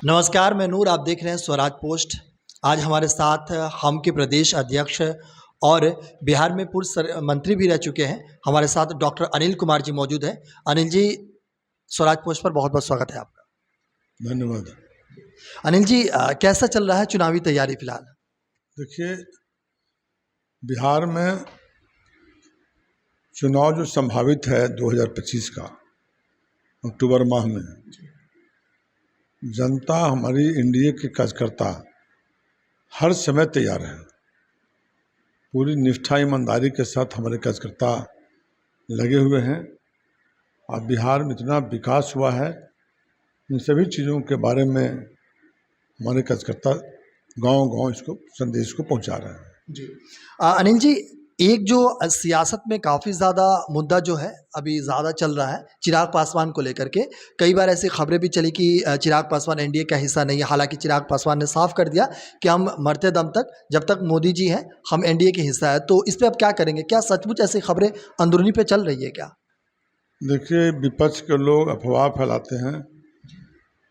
नमस्कार, मैं नूर। आप देख रहे हैं स्वराज पोस्ट। आज हमारे साथ हम के प्रदेश अध्यक्ष और बिहार में मंत्री भी रह चुके हैं, हमारे साथ डॉक्टर अनिल कुमार जी मौजूद हैं। अनिल जी, स्वराज पोस्ट पर बहुत बहुत स्वागत है आपका। धन्यवाद। अनिल जी, कैसा चल रहा है चुनावी तैयारी फिलहाल? देखिए, बिहार में चुनाव जो संभावित है 2025 का अक्टूबर माह में, जनता, हमारी एनडीए के कार्यकर्ता हर समय तैयार है। पूरी निष्ठा ईमानदारी के साथ हमारे कार्यकर्ता लगे हुए हैं और बिहार में इतना विकास हुआ है, इन सभी चीज़ों के बारे में हमारे कार्यकर्ता गांव-गांव इसको संदेश को पहुंचा रहे हैं। जी। अनिल जी, एक जो सियासत में काफ़ी ज़्यादा मुद्दा जो है अभी ज़्यादा चल रहा है चिराग पासवान को लेकर के। कई बार ऐसी खबरें भी चली कि चिराग पासवान एनडीए का हिस्सा नहीं है। हालांकि चिराग पासवान ने साफ कर दिया कि हम मरते दम तक, जब तक मोदी जी हैं, हम एनडीए के हिस्सा है। तो इस पे आप क्या करेंगे? क्या सचमुच ऐसी खबरें अंदरूनी पे चल रही है क्या? देखिए, विपक्ष के लोग अफवाह फैलाते हैं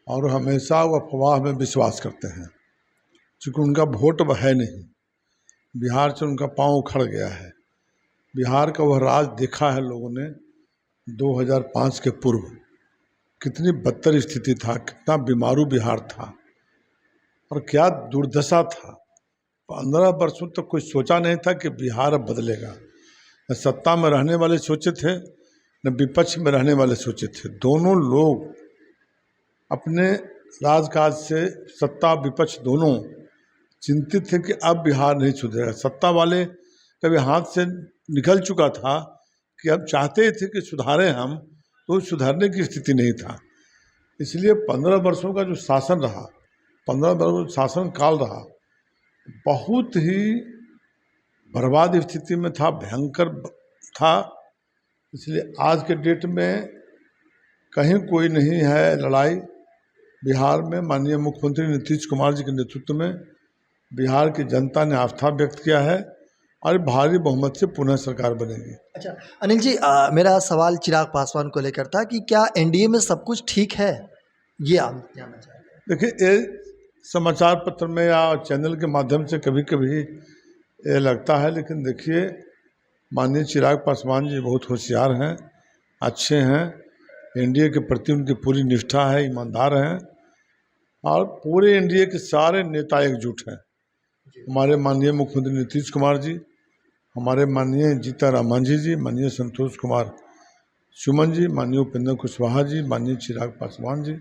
और हमेशा वो अफवाह में विश्वास करते हैं, क्योंकि उनका वोट है नहीं। बिहार से उनका पांव उखड़ गया है। बिहार का वह राज देखा है लोगों ने 2005 के पूर्व, कितनी बदतर स्थिति था, कितना बीमारू बिहार था और क्या दुर्दशा था। 15 वर्षों तक कोई सोचा नहीं था कि बिहार अब बदलेगा। न सत्ता में रहने वाले सोचे थे, न विपक्ष में रहने वाले सोचे थे। दोनों लोग अपने राजकाज से, सत्ता विपक्ष दोनों चिंतित थे कि अब बिहार नहीं सुधरेगा। सत्ता वाले कभी हाथ से निकल चुका था कि अब चाहते थे कि सुधारें हम, तो सुधारने की स्थिति नहीं था। इसलिए 15 वर्षों का जो शासन रहा, 15 वर्ष शासन काल रहा, बहुत ही बर्बाद स्थिति में था, भयंकर था। इसलिए आज के डेट में कहीं कोई नहीं है लड़ाई। बिहार में माननीय मुख्यमंत्री नीतीश कुमार जी के नेतृत्व में बिहार की जनता ने आस्था व्यक्त किया है और भारी बहुमत से पुनः सरकार बनेगी। अच्छा अनिल जी, मेरा सवाल चिराग पासवान को लेकर था कि क्या एनडीए में सब कुछ ठीक है, ये आप जानना चाहते हैं? देखिए, ये समाचार पत्र में या चैनल के माध्यम से कभी कभी ये लगता है, लेकिन देखिए, माननीय चिराग पासवान जी बहुत होशियार हैं, अच्छे हैं, एनडीए के प्रति उनकी पूरी निष्ठा है, ईमानदार हैं और पूरे एनडीए के सारे नेता एकजुट हैं। हमारे माननीय मुख्यमंत्री नीतीश कुमार जी, हमारे माननीय जीतन मांझी जी, माननीय संतोष कुमार सुमन जी, माननीय उपेंद्र कुशवाहा जी, माननीय चिराग पासवान जी,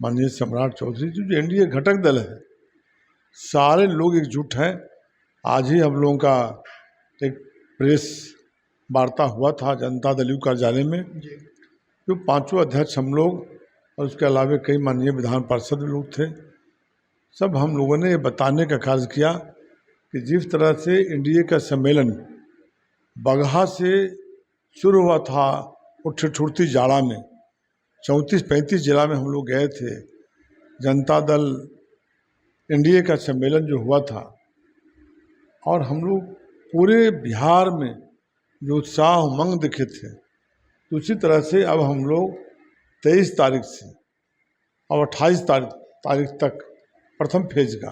माननीय सम्राट चौधरी जी, जो एनडीए घटक दल है, सारे लोग एकजुट हैं। आज ही हम लोगों का एक प्रेस वार्ता हुआ था जनता दल कार्यालय में, जो पांचों अध्यक्ष हम लोग और उसके अलावा कई माननीय विधान पार्षद लोग थे। सब हम लोगों ने ये बताने का कार्य किया कि जिस तरह से एनडीए का सम्मेलन बगहा से शुरू हुआ था, वो ठिठुरती जाड़ा में 34-35 जिला में हम लोग गए थे। जनता दल एनडीए का सम्मेलन जो हुआ था, और हम लोग पूरे बिहार में जो उत्साह उमंग दिखे थे, तो उसी तरह से अब हम लोग 23 तारीख से और 28 तारीख तक प्रथम फेज का,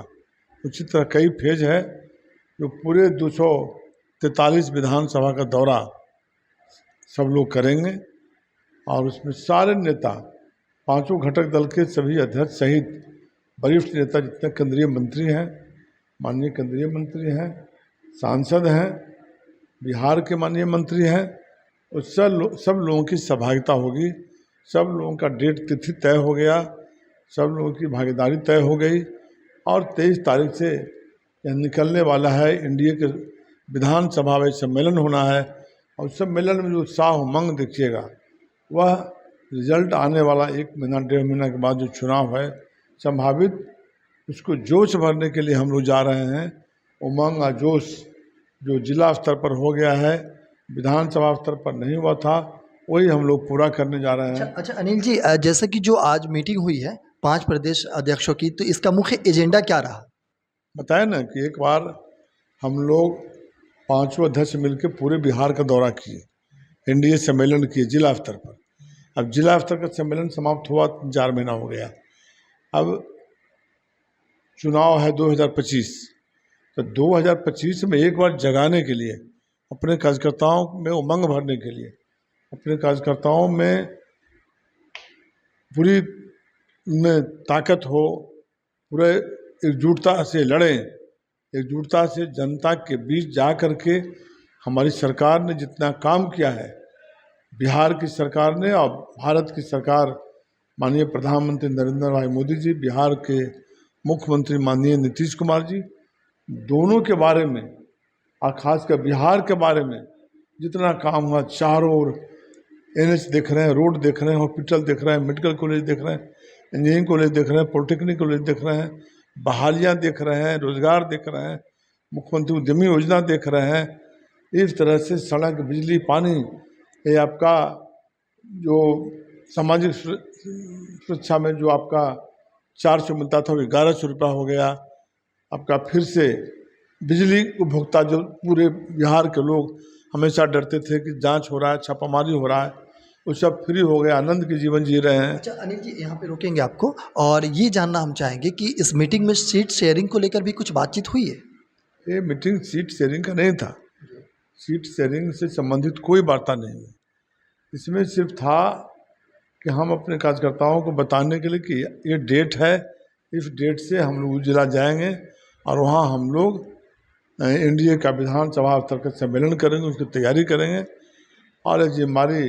उसी तरह कई फेज है, जो पूरे 243 विधानसभा का दौरा सब लोग करेंगे और उसमें सारे नेता, पांचों घटक दल के सभी अध्यक्ष सहित वरिष्ठ नेता, जितने केंद्रीय मंत्री हैं, माननीय केंद्रीय मंत्री हैं, सांसद हैं, बिहार के माननीय मंत्री हैं, उस सब लोगों की सहभागिता होगी। सब लोगों का डेट तिथि तय हो गया, सब लोगों की भागीदारी तय हो गई और 23 तारीख से यह निकलने वाला है। एनडीए के विधानसभा में सम्मेलन होना है और सम्मेलन में जो उत्साह उमंग देखिएगा, वह रिजल्ट आने वाला 1 महीना 1.5 महीना के बाद जो चुनाव है संभावित, उसको जोश भरने के लिए हम लोग जा रहे हैं। उमंग और जोश जो जिला स्तर पर हो गया है, विधानसभा स्तर पर नहीं हुआ था, वही हम लोग पूरा करने जा रहे हैं। अच्छा अनिल जी, जैसे कि जो आज मीटिंग हुई है 5 प्रदेश अध्यक्षों की, तो इसका मुख्य एजेंडा क्या रहा? बताया ना कि एक बार हम लोग पांचों अध्यक्ष मिलकर पूरे बिहार का दौरा किए, एनडीए सम्मेलन किए जिला स्तर पर। अब जिला स्तर का सम्मेलन समाप्त हुआ 4 महीना हो गया। अब चुनाव है 2025, तो 2025 में एक बार जगाने के लिए, अपने कार्यकर्ताओं में उमंग भरने के लिए, अपने कार्यकर्ताओं में पूरी में ताकत हो, पूरे एकजुटता से लड़ें, एकजुटता से जनता के बीच जा कर के हमारी सरकार ने जितना काम किया है, बिहार की सरकार ने और भारत की सरकार, माननीय प्रधानमंत्री नरेंद्र भाई मोदी जी, बिहार के मुख्यमंत्री माननीय नीतीश कुमार जी, दोनों के बारे में और खासकर बिहार के बारे में जितना काम हुआ, चारों ओर NH देख रहे हैं, रोड देख रहे हैं, हॉस्पिटल देख रहे हैं, मेडिकल कॉलेज देख रहे हैं, इंजीनियरिंग कॉलेज देख रहे हैं, पॉलिटेक्निक कॉलेज देख रहे हैं, बहालियाँ देख रहे हैं, रोजगार देख रहे हैं, मुख्यमंत्री उद्यमी योजना देख रहे हैं। इस तरह से सड़क, बिजली, पानी, ये आपका जो सामाजिक सुरक्षा में जो आपका 400 मिलता था वो 1100 रुपया हो गया। आपका फिर से बिजली उपभोक्ता, जो पूरे बिहार के लोग हमेशा डरते थे कि जांच हो रहा है, छापामारी हो रहा है, वो सब फ्री हो गया, आनंद की जीवन जी रहे हैं। अच्छा अनिल जी, यहाँ पे रोकेंगे आपको और ये जानना हम चाहेंगे कि इस मीटिंग में सीट शेयरिंग को लेकर भी कुछ बातचीत हुई है? ये मीटिंग सीट शेयरिंग का नहीं था, सीट शेयरिंग से संबंधित कोई वार्ता नहीं हुई। इसमें सिर्फ था कि हम अपने कार्यकर्ताओं को बताने के लिए कि ये डेट है, इस डेट से हम लोग जिला जाएंगे और वहाँ हम लोग NDA का विधानसभा स्तर का सम्मेलन करेंगे, उसकी तैयारी करेंगे। और जो हमारी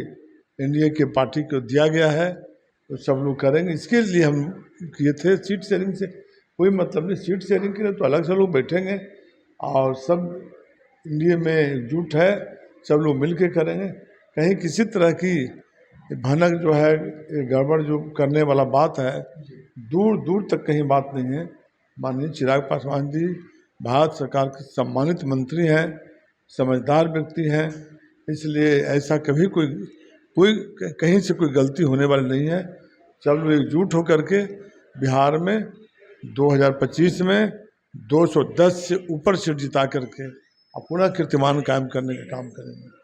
NDA के पार्टी को दिया गया है तो सब लोग करेंगे। इसके लिए हम किए थे। सीट शेयरिंग से कोई मतलब नहीं, सीट शेयरिंग के लिए तो अलग से लोग बैठेंगे और सब NDA में एकजुट है, सब लोग मिल के करेंगे। कहीं किसी तरह की भनक जो है, गड़बड़ जो करने वाला बात है, दूर दूर तक कहीं बात नहीं है। माननीय चिराग पासवान जी भारत सरकार के सम्मानित मंत्री हैं, समझदार व्यक्ति हैं, इसलिए ऐसा कभी कोई कहीं से कोई गलती होने वाली नहीं है। सब लोग एकजुट होकर के बिहार में 2025 में 210 से ऊपर सीट जिता करके अपना कीर्तिमान कायम करने का काम करेंगे।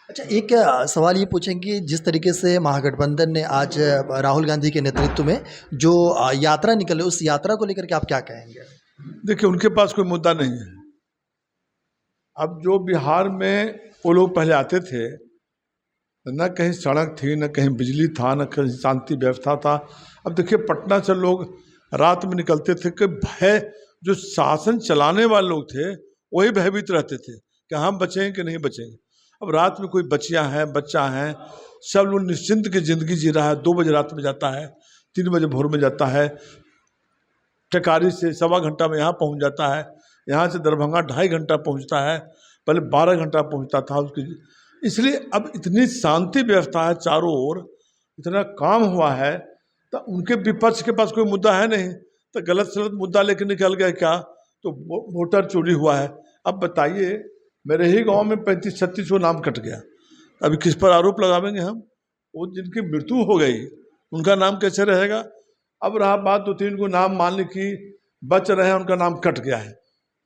अच्छा एक सवाल ये पूछेंगे, जिस तरीके से महागठबंधन ने आज राहुल गांधी के नेतृत्व में जो यात्रा निकले, उस यात्रा को लेकर के आप क्या कहेंगे? देखिए, उनके पास कोई मुद्दा नहीं है। अब जो बिहार में वो लोग पहले आते थे, न कहीं सड़क थी, न कहीं बिजली था, न कहीं शांति व्यवस्था था। अब देखिए, पटना से लोग रात में निकलते थे कि भय, जो शासन चलाने वाले लोग थे वही भयभीत रहते थे कि हम बचेंगे कि नहीं बचेंगे। अब रात में कोई बच्चियां हैं, बच्चा हैं, सब लोग निश्चिंत की ज़िंदगी जी रहा है। 2 बजे रात में जाता है, 3 बजे भोर में जाता है, टेकारी से 1.25 घंटा में यहाँ पहुँच जाता है, यहाँ से दरभंगा 2.5 घंटा पहुँचता है, पहले 12 घंटा पहुँचता था उसकी। इसलिए अब इतनी शांति व्यवस्था है, चारों ओर इतना काम हुआ है, तो उनके विपक्ष के पास कोई मुद्दा है नहीं, तो गलत सलत मुद्दा लेकर निकल गया क्या, तो वोटर चोरी हुआ है। अब बताइए, मेरे ही गांव में 35-36 नाम कट गया, अभी किस पर आरोप लगावेंगे हम? वो जिनकी मृत्यु हो गई उनका नाम कैसे रहेगा? अब रहा बात 2-3 को नाम मानने की, बच रहे हैं, उनका नाम कट गया है,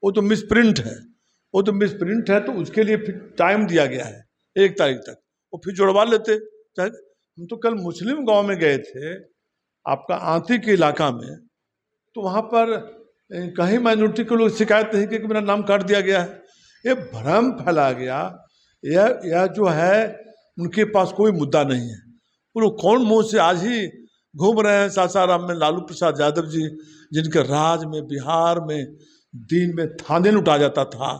वो तो मिसप्रिंट है, वो तो मिसप्रिंट है, तो उसके लिए फिर टाइम दिया गया है 1 तारीख तक, वो फिर जुड़वा लेते। चाहे हम तो कल मुस्लिम गांव में गए थे, आपका आंती के इलाका में, तो वहाँ पर कहीं माइनॉरिटी के लोग शिकायत नहीं की कि मेरा नाम काट दिया गया है। ये भ्रम फैला गया। यह जो है, उनके पास कोई मुद्दा नहीं है। वो लोग कौन मुँह से आज ही घूम रहे हैं सासाराम में, लालू प्रसाद यादव जी, जिनके राज में बिहार में दिन में थाने लुटा जाता था,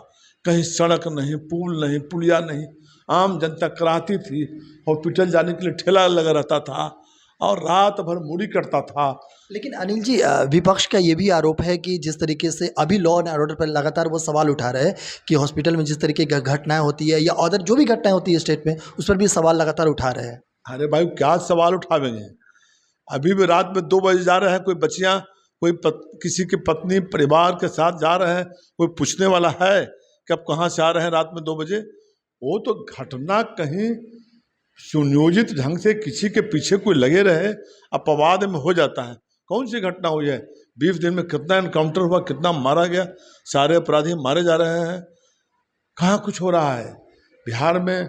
कहीं सड़क नहीं, पुल नहीं, पुलिया नहीं, आम जनता कराती थी, हॉस्पिटल जाने के लिए ठेला लगा रहता था और रात भर मूड़ी कटता था। लेकिन अनिल जी, विपक्ष का ये भी आरोप है कि जिस तरीके से अभी लॉ एंड ऑर्डर पर लगातार वो सवाल उठा रहे हैं कि हॉस्पिटल में जिस तरीके की घटनाएं होती है या अदर जो भी घटनाएं होती है स्टेट में, उस पर भी सवाल लगातार उठा रहे हैं। अरे भाई, क्या सवाल उठावेंगे? अभी भी रात में 2 बजे जा रहे हैं, कोई बच्चियाँ, कोई किसी की पत्नी परिवार के साथ जा रहे हैं, कोई पूछने वाला है कि अब कहाँ से आ रहे हैं रात में 2 बजे? वो तो घटना कहीं सुनियोजित ढंग से किसी के पीछे कोई लगे रहे, अपवाद में हो जाता है। कौन सी घटना हुई है? 20 दिन में कितना एनकाउंटर हुआ, कितना मारा गया, सारे अपराधी मारे जा रहे हैं, कहाँ कुछ हो रहा है? बिहार में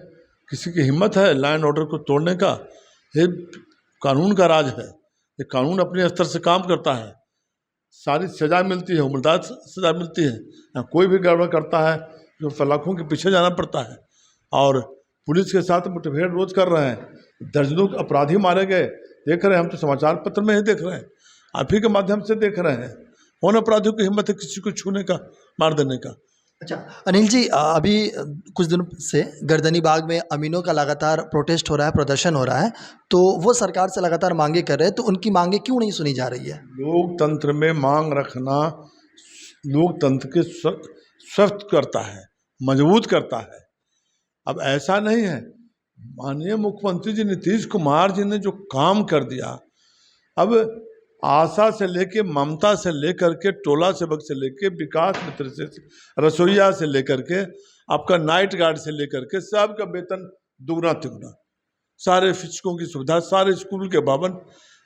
किसी की हिम्मत है लॉ एंड ऑर्डर को तोड़ने का? ये कानून का राज है, ये कानून अपने स्तर से काम करता है, सारी सज़ा मिलती है, उम्रदार सज़ा मिलती है। यहाँ कोई भी गड़बड़ करता है जो सलाखों के पीछे जाना पड़ता है। और पुलिस के साथ मुठभेड़ रोज कर रहे हैं, दर्जनों अपराधी मारे गए, देख रहे हैं हम तो समाचार पत्र में ही देख रहे हैं, आप ही के माध्यम से देख रहे हैं। कौन अपराधियों की हिम्मत है किसी को छूने का, मार देने का। अच्छा अनिल जी, अभी कुछ दिनों से गर्दनी बाग में अमीनों का लगातार प्रोटेस्ट हो रहा है, प्रदर्शन हो रहा है, तो वो सरकार से लगातार मांगे कर रहे हैं, तो उनकी मांगे क्यों नहीं सुनी जा रही है? लोकतंत्र में मांग रखना लोकतंत्र के स्वस्थ करता है, मजबूत करता है। अब ऐसा नहीं है, माननीय मुख्यमंत्री जी नीतीश कुमार जी ने जो काम कर दिया, अब आशा से लेके, ममता से लेकर के, टोला सेवक से लेके, विकास मित्र से, रसोईया से लेकर के, आपका नाइट गार्ड से लेकर के, सबका वेतन दुगना तिगुना, सारे शिक्षकों की सुविधा, सारे स्कूल के भवन,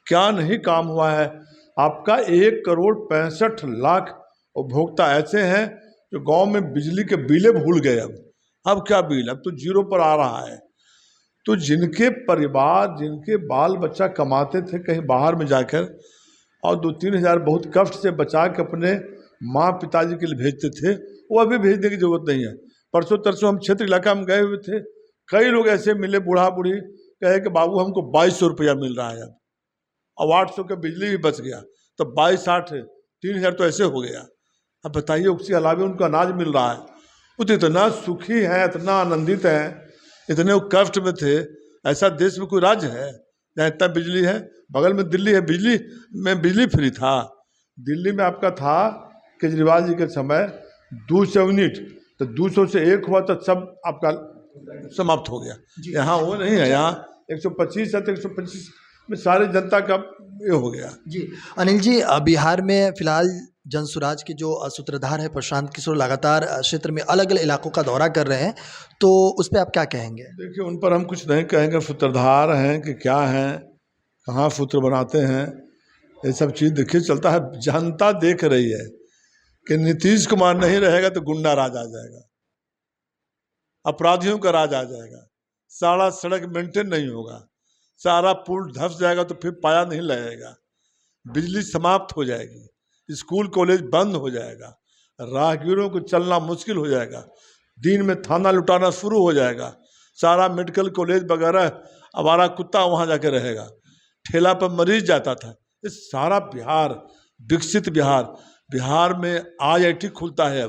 क्या नहीं काम हुआ है। आपका 1,65,00,000 उपभोक्ता ऐसे हैं जो गांव में बिजली के बिले भूल गए। अब क्या बिल, अब तो जीरो पर आ रहा है। तो जिनके परिवार, जिनके बाल बच्चा कमाते थे कहीं बाहर में जाकर और 2-3 हज़ार बहुत कष्ट से बचा के अपने माँ पिताजी के लिए भेजते थे, वो अभी भेजने की जरूरत नहीं है। परसों तरसों हम क्षेत्र इलाका में गए हुए थे, कई लोग ऐसे मिले, बूढ़ा बूढ़ी कहे कि बाबू हमको 2200 रुपया मिल रहा है, अब 800 का बिजली भी बच गया, तो 22, 8, 3,000 तो ऐसे हो गया। अब बताइए, उसके अलावा उनको अनाज मिल रहा है, वो तो इतना सुखी हैं, इतना आनंदित हैं, इतने वो कष्ट में थे। ऐसा देश में कोई राज्य है जहाँ इतना बिजली है? बगल में दिल्ली है, बिजली में बिजली फ्री था। दिल्ली में आपका था केजरीवाल जी के समय 200 यूनिट, तो 200 से 1 हुआ तो सब आपका समाप्त हो गया। यहाँ वो नहीं है, यहाँ 125 है तो 125 में सारे जनता का ये हो गया। जी अनिल जी, बिहार में फिलहाल जनसुराज के जो सूत्रधार है प्रशांत किशोर लगातार क्षेत्र में अलग अलग इलाकों का दौरा कर रहे हैं, तो उस पर आप क्या कहेंगे? देखिए, उन पर हम कुछ नहीं कहेंगे, सूत्रधार हैं कि क्या हैं, कहाँ सूत्र बनाते हैं, ये सब चीज़ देखिए चलता है। जनता देख रही है कि नीतीश कुमार नहीं रहेगा तो गुंडा राज आ जाएगा, अपराधियों का राज आ जाएगा, सारा सड़क मेंटेन नहीं होगा, सारा पुल धंस जाएगा तो फिर पाया नहीं लगेगा, बिजली समाप्त हो जाएगी, स्कूल कॉलेज बंद हो जाएगा, राहगीरों को चलना मुश्किल हो जाएगा, दिन में थाना लुटाना शुरू हो जाएगा, सारा मेडिकल कॉलेज वगैरह आवारा कुत्ता वहाँ जाके रहेगा, ठेला पर मरीज जाता था। ये सारा बिहार विकसित बिहार में IIT खुलता है,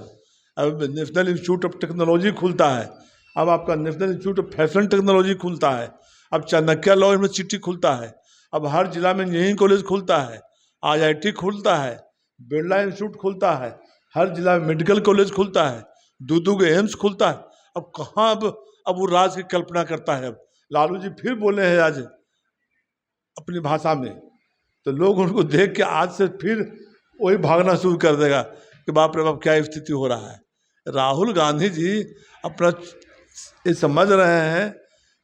अब नेशनल इंस्टीट्यूट ऑफ टेक्नोलॉजी खुलता है, अब आपका national institute of fashion technology खुलता है, अब चाणक्य लॉ यूनिवर्सिटी खुलता है, अब हर जिला में इंजीनियरिंग कॉलेज खुलता है, IIT खुलता है, बिरला इंस्टीट्यूट खुलता है, हर जिला में मेडिकल कॉलेज खुलता है, 2 एम्स खुलता है। अब कहाँ अब वो राज की कल्पना करता है। अब लालू जी फिर बोले हैं आज अपनी भाषा में, तो लोग उनको देख के आज से फिर वही भागना शुरू कर देगा कि बाप रे बाप क्या स्थिति हो रहा है। राहुल गांधी जी अपना ये समझ रहे हैं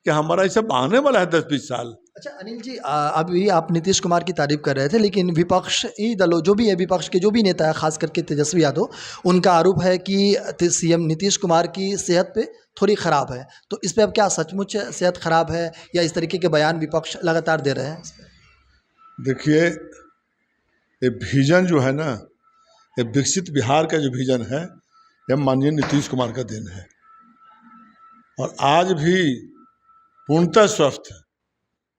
कि हमारा ये सब आने वाला है 10-20 साल। अच्छा अनिल जी, अभी आप नीतीश कुमार की तारीफ कर रहे थे, लेकिन विपक्षी दलों जो भी है, विपक्ष के जो भी नेता है, खास करके तेजस्वी यादव, उनका आरोप है कि सीएम नीतीश कुमार की सेहत पे थोड़ी ख़राब है, तो इस पे अब क्या सचमुच सेहत ख़राब है या इस तरीके के बयान विपक्ष लगातार दे रहे हैं? देखिए, ये विजन जो है ना, ये विकसित बिहार का जो विजन है, यह माननीय नीतीश कुमार का देन है और आज भी पूर्णतः स्वस्थ है।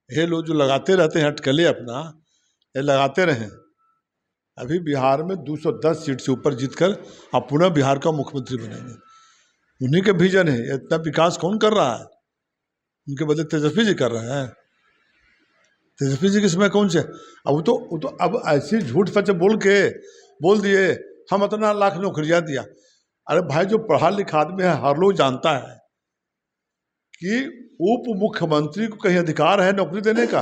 ये लोग जो लगाते रहते हैं अटकले अपना, ये लगाते रहें। अभी बिहार में 210 सीट से ऊपर जीतकर आप पुनः बिहार का मुख्यमंत्री बनेंगे, उन्हीं के विजन है। इतना विकास कौन कर रहा है? उनके बदले तेजस्वी जी कर रहे हैं। तेजस्वी जी के समय कौन से? अब वो तो अब ऐसी झूठ सच बोल दिए हम इतना लाख नौकरियां दिया। अरे भाई, जो पढ़ा लिखा आदमी है, हर लोग जानता है कि उप मुख्यमंत्री को कहीं अधिकार है नौकरी देने का?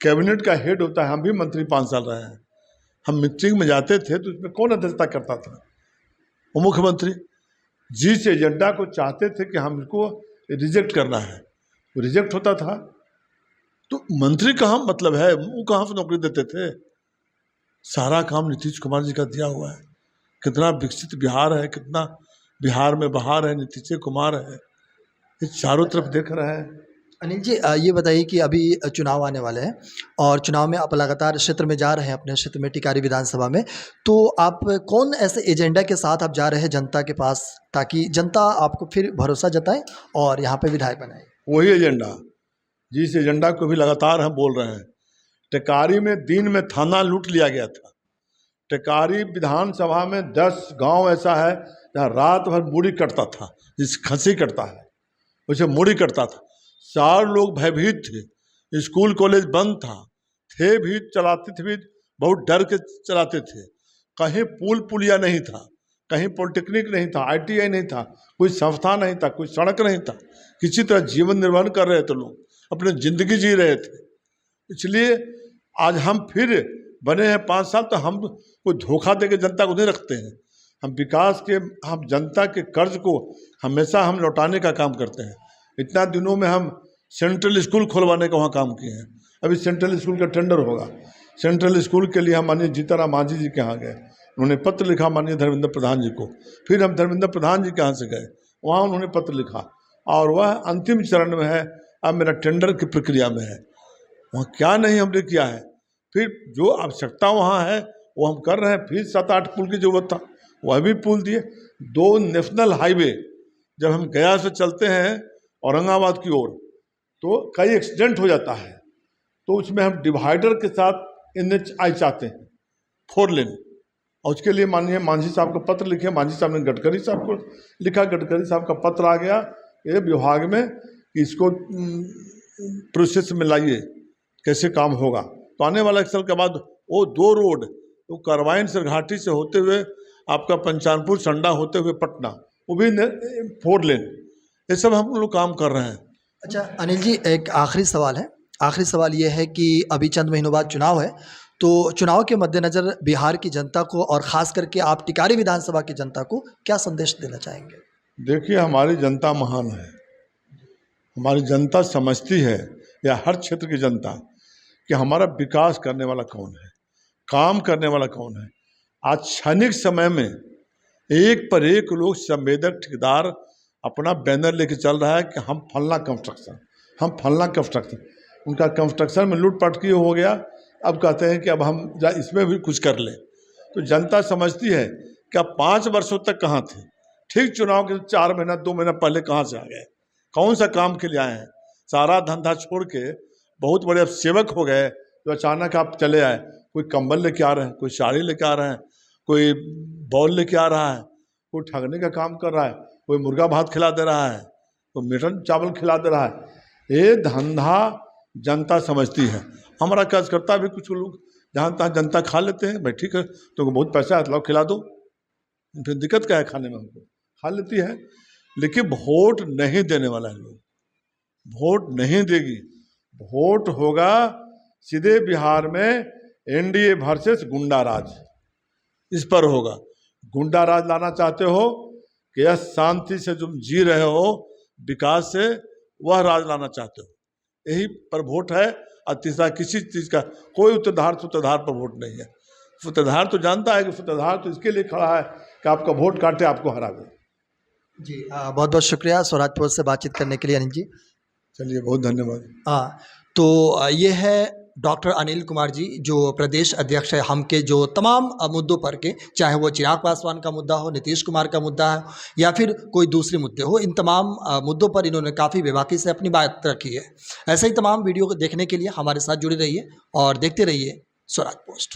कैबिनेट का हेड होता है, हम भी मंत्री 5 साल रहे हैं, हम मीटिंग में जाते थे तो उसमें कौन अध्यक्षता करता था? वो मुख्यमंत्री। जिस एजेंडा को चाहते थे कि हमको रिजेक्ट करना है, वो रिजेक्ट होता था। तो मंत्री कहाँ मतलब है, वो कहाँ से नौकरी देते थे? सारा काम नीतीश कुमार जी का दिया हुआ है। कितना विकसित बिहार है, कितना बिहार में बहार है, नीतीश कुमार है, ये चारों तरफ देख रहे हैं। अनिल जी ये बताइए कि अभी चुनाव आने वाले हैं और चुनाव में आप लगातार क्षेत्र में जा रहे हैं, अपने क्षेत्र में टिकारी विधानसभा में, तो आप कौन ऐसे एजेंडा के साथ आप जा रहे हैं जनता के पास, ताकि जनता आपको फिर भरोसा जताए और यहाँ पे विधायक बनाए? वही एजेंडा, जिस एजेंडा को भी लगातार हम बोल रहे हैं। टिकारी में दिन में थाना लूट लिया गया था। टिकारी विधानसभा में 10 गांव ऐसा है जहाँ रात भर मूड़ी कटता था, जिस खसी कटता है उसे मूड़ी कटता था। 4 लोग भयभीत थे, स्कूल कॉलेज बंद थे भी, चलाते थे भी बहुत डर के चलाते थे। कहीं पुल पुलिया नहीं था, कहीं पॉलिटेक्निक नहीं था, ITI नहीं था, कोई संस्था नहीं था, कोई सड़क नहीं था। किसी तरह जीवन निर्वाह कर रहे थे लोग, अपनी जिंदगी जी रहे थे। इसलिए आज हम फिर बने हैं 5 साल, तो हम कोई धोखा दे के जनता को नहीं रखते हैं। हम विकास के, हम जनता के कर्ज को हमेशा हम लौटाने का काम करते हैं। इतना दिनों में हम सेंट्रल स्कूल खुलवाने का वहाँ काम किए हैं। अभी सेंट्रल स्कूल का टेंडर होगा। सेंट्रल स्कूल के लिए हम माननीय जीतनराम मांझी जी के यहाँ गए, उन्होंने पत्र लिखा माननीय धर्मेंद्र प्रधान जी को। फिर हम धर्मेंद्र प्रधान जी के यहाँ से गए, वहाँ उन्होंने पत्र लिखा और वह अंतिम चरण में है। अब मेरा टेंडर की प्रक्रिया में है। वहाँ क्या नहीं हमने किया है, फिर जो आवश्यकता वहाँ है वो हम कर रहे हैं। फिर 7-8 पुल की जरूरत था, वह भी पुल दिए। 2 नेशनल हाईवे, जब हम गया से चलते हैं औरंगाबाद की ओर तो कई एक्सीडेंट हो जाता है, तो उसमें हम डिवाइडर के साथ NHI चाहते हैं, 4 लेन। और उसके लिए माननीय मांझी साहब को पत्र लिखे, मांझी साहब ने गडकरी साहब को लिखा, गडकरी साहब का पत्र आ गया ये विभाग में कि इसको प्रोसेस में लाइए, कैसे काम होगा। तो आने वाला 1 साल के बाद वो 2 रोड, वो करवाइन से घाटी से होते हुए आपका पंचानपुर संडा होते हुए पटना, वो भी 4 लेन, ये सब हम लोग काम कर रहे हैं। अच्छा अनिल जी, एक आखिरी सवाल है। आखिरी सवाल ये है कि अभी चंद महीनों बाद चुनाव है, तो चुनाव के मद्देनज़र बिहार की जनता को और ख़ास करके आप टिकारी विधानसभा की जनता को क्या संदेश देना चाहेंगे? देखिए, हमारी जनता महान है। हमारी जनता समझती है, या हर क्षेत्र की जनता, कि हमारा विकास करने वाला कौन है, काम करने वाला कौन है। आज क्षणिक समय में एक पर एक लोग संवेदक ठेकेदार अपना बैनर लेके चल रहा है कि हम फलना कंस्ट्रक्शन, हम फलना कंस्ट्रक्शन। उनका कंस्ट्रक्शन में लूटपाट की हो गया, अब कहते हैं कि अब हम इसमें भी कुछ कर लें। तो जनता समझती है कि अब 5 वर्षों तक कहाँ थे, ठीक चुनाव के 4 महीना 2 महीना पहले कहाँ से आ गए, कौन सा काम के लिए आए हैं। सारा धंधा छोड़ के बहुत बड़े अब सेवक हो गए, जो अचानक आप चले आए। कोई कंबल लेके आ रहे हैं, कोई साड़ी लेके आ रहे हैं, कोई बॉल लेके आ रहा है, कोई ठगने का काम कर रहा है, कोई मुर्गा भात खिला दे रहा है, कोई मीठन चावल खिला दे रहा है। ये धंधा जनता समझती है। हमारा कार्यकर्ता भी कुछ लोग जहाँ तहाँ जनता खा लेते हैं, भाई ठीक है तो बहुत पैसा है, लाओ खिला दो, फिर दिक्कत क्या है खाने में, हमको खा लेती है। लेकिन वोट नहीं देने वाला है लोग, वोट नहीं देगी। वोट होगा सीधे बिहार में NDA वर्सेस गुंडा राज, इस पर होगा। गुंडा राज लाना चाहते हो कि यह शांति से तुम जी रहे हो, विकास से, वह राज लाना चाहते हो, यही पर वोट है। और तीसरा किसी चीज़ का कोई सूत्रधार पर वोट नहीं है। सूत्रधार तो जानता है कि सूत्रधार तो इसके लिए खड़ा है कि आपका वोट काटे, आपको हरा दे। जी बहुत बहुत शुक्रिया स्वराज पोस्ट से बातचीत करने के लिए अनिल जी। चलिए, बहुत धन्यवाद। हाँ, तो ये है डॉक्टर अनिल कुमार जी, जो प्रदेश अध्यक्ष है हम के, जो तमाम मुद्दों पर के, चाहे वो चिराग पासवान का मुद्दा हो, नीतीश कुमार का मुद्दा है, या फिर कोई दूसरे मुद्दे हो, इन तमाम मुद्दों पर इन्होंने काफ़ी बेबाकी से अपनी बात रखी है। ऐसे ही तमाम वीडियो को देखने के लिए हमारे साथ जुड़े रहिए और देखते रहिए स्वराज पोस्ट।